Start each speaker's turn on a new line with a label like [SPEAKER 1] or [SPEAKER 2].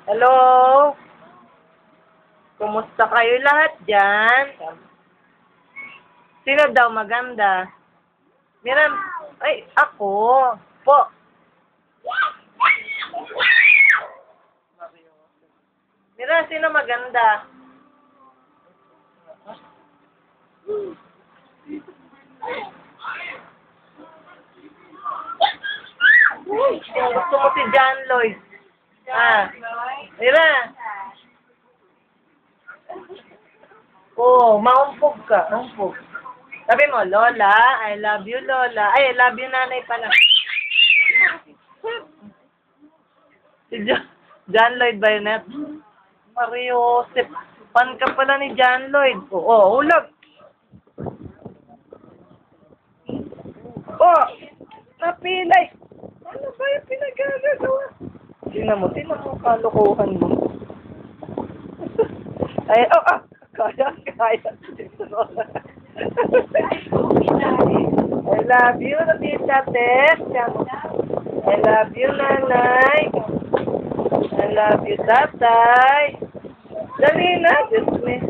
[SPEAKER 1] Hello? Kumusta kayo lahat dyan? Sino daw maganda? Miram, ay, ako. Po. Mira, sino maganda? Gusto mo si John Lloyd. Ah, mira. Oo, maumpog ka. Umpog. Sabi mo, Lola, I love you, Lola. Ay, I love you, nanay pala. Si John Lloyd Bayonet. Mario, fan ka pala ni John Lloyd. Oo, ulag. Oh, napilay. Ano ba yung pinagagagawa? Tingnan mo, kalokohan mo. Ay, kaya. I love you, Tita Tess. I love you, Nanay. I love you, Tatay. Dali na, Diyos me.